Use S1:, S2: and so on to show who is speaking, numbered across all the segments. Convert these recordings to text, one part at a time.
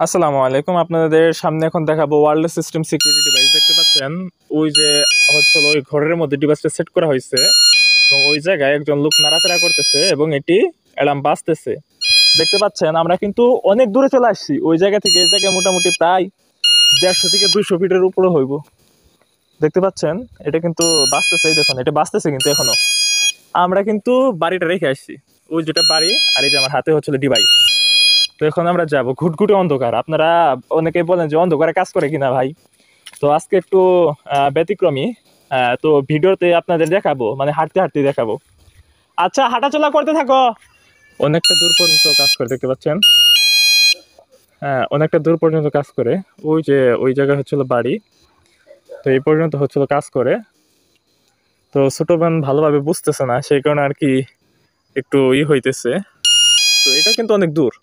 S1: আসসালামু আলাইকুম। আপনাদের সামনে এখন দেখাবো ওয়্যারলেস সিস্টেম সিকিউরিটি ডিভাইস। দেখতে পাচ্ছেন ওই যে হচ্ছে ওই ঘরের মধ্যে ডিভাইসটা সেট করা হয়েছে এবং ওই জায়গায় একজন লোক নাড়াচাড়া করতেছে এবং এটি অ্যালার্ম বাজতেছে। দেখতে পাচ্ছেন আমরা কিন্তু অনেক দূরে চলে আসছি। ওই জায়গা থেকে এই জায়গায় মোটামুটি প্রায় 150 থেকে 200 ফিটের উপরে হইব। দেখতে পাচ্ছেন এটা কিন্তু বাজতেছে, এই দেখুন এটা বাজতেছে কিন্তু এখনো। আমরা কিন্তু বাড়িটা রেখে আসছি, ওই যেটা বাড়ি আর এই যে আমার হাতে হচ্ছিল ডিভাইস। তো এখন আমরা যাব ঘুটঘুটে অন্ধকার। আপনারা অনেকেই বলেন যে অন্ধকারে কাজ করে কিনা ভাই। তো আজকে একটু ব্যতিক্রমী। তো ভিডিওতে আপনাদের দেখাবো, মানে হাঁটতে হাঁটতে দেখাবো। আচ্ছা, হাঁটাচলা করতে থাকো। অনেকটা দূর পর্যন্ত কাজ করে, দেখতে পাচ্ছেন। হ্যাঁ, অনেকটা দূর পর্যন্ত কাজ করে। ওই যে ওই জায়গায় হচ্ছিল বাড়ি, তো এই পর্যন্ত হচ্ছিল কাজ করে। তো ছোট বোন ভালোভাবে বুঝতেছে না, সেই কারণে আর কি একটু হইতেছে। তো এটা কিন্তু অনেক দূর,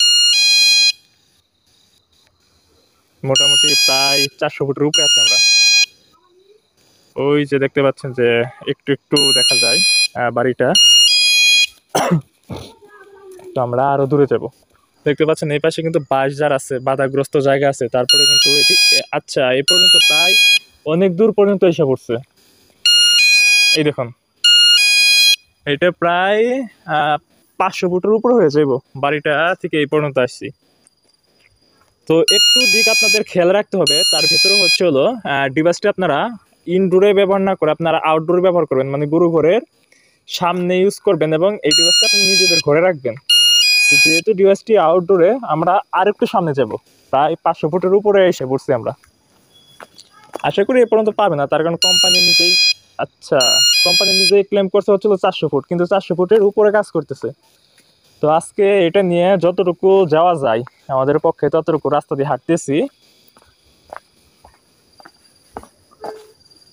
S1: মোটামুটি প্রায় 400 ফুটের উপরে আছি আমরা। ওই যে দেখতে পাচ্ছেন যে একটু একটু দেখা যায় বাড়িটা। তো আমরা আরো দূরে যাব। দেখতে পাচ্ছেন এই পাশে কিন্তু বাঁশঝাড় আছে, বাধাগ্রস্ত জায়গা আছে। তারপরে কিন্তু এটি আচ্ছা এই পর্যন্ত প্রায় অনেক দূর পর্যন্ত এসে পড়ছে। এই দেখুন এটা প্রায় 500 ফুটের উপরে হয়ে যাইব বাড়িটা থেকে এই পর্যন্ত আসছি। তো একটু দিক আপনাদের খেয়াল রাখতে হবে। তার ভেতরে হচ্ছে হলো ডিভাইসটা আপনারা ইনডোরে ব্যবহার না করে আপনারা আউটডোরে ব্যবহার করবেন, মানে গরু ঘরের সামনে ইউজ করবেন এবং এই ডিভাইসটা আপনি নিজেদের ঘরে রাখবেন। তো যেহেতু ডিভাইসটি আউটডোরে, আমরা আর একটু সামনে যাব, প্রায় 500 ফুটের উপরে এসে পড়ছি আমরা। আশা করি এ পর্যন্ত পাবে না, তার কারণ কোম্পানি নিজেই আচ্ছা কোম্পানি নিজেই ক্লেম করছে হচ্ছিল 400 ফুট, কিন্তু 400 ফুটের উপরে কাজ করতেছে। তো আজকে এটা নিয়ে যতটুকু যাওয়া যায় আমাদের পক্ষে ততটুকু রাস্তা দিয়ে হাঁটতেছি।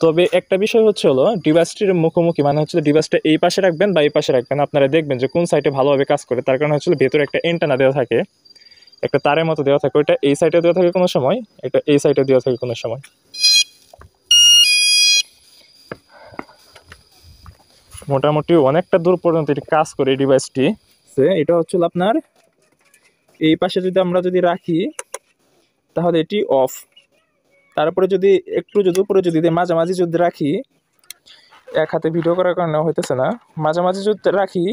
S1: তবে একটা বিষয় হচ্ছে হলো ডিভাইসটির মুখোমুখি, মানে হচ্ছে ডিভাইসটা এই পাশে রাখবেন বা এই পাশে রাখবেন, আপনারা দেখবেন যে কোন সাইডে ভালোভাবে কাজ করে। তার কারণ হচ্ছে ভেতরে একটা এন্টেনা দেওয়া থাকে, একটা তারের মতো দেওয়া থাকে। ওইটা এই সাইডে দেওয়া থাকে কোনো সময়, এটা এই সাইডে দেওয়া থাকে কোনো সময়। মোটামুটি অনেকটা দূর পর্যন্ত এটি কাজ করে এই ডিভাইসটি। এটা হচ্ছে আপনার এই পাশে যদি আমরা যদি রাখি তাহলে এটি অফ। তারপরে যদি একটু যদি উপরে যদি মাঝামাঝি যদি রাখি, এক হাতে ভিডিও করার কারণে হইতেছে না, মাঝামাঝি যদি রাখি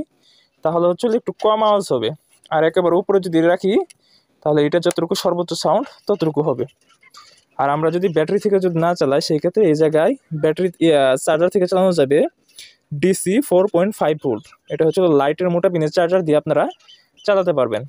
S1: তাহলে হচ্ছে একটু কম আওয়াজ হবে। আর একেবারে উপরে যদি রাখি তাহলে এটা যতটুকু সর্বোচ্চ সাউন্ড ততটুকু হবে। আর আমরা যদি ব্যাটারি থেকে যদি না চালাই সেই ক্ষেত্রে এই জায়গায় ব্যাটারি চার্জার থেকে চালানো যাবে DC 4.5 ভোল্ট। এটা হচ্ছে লাইটের মোটা পিনের চার্জার দিয়ে আপনারা চালাতে পারবেন।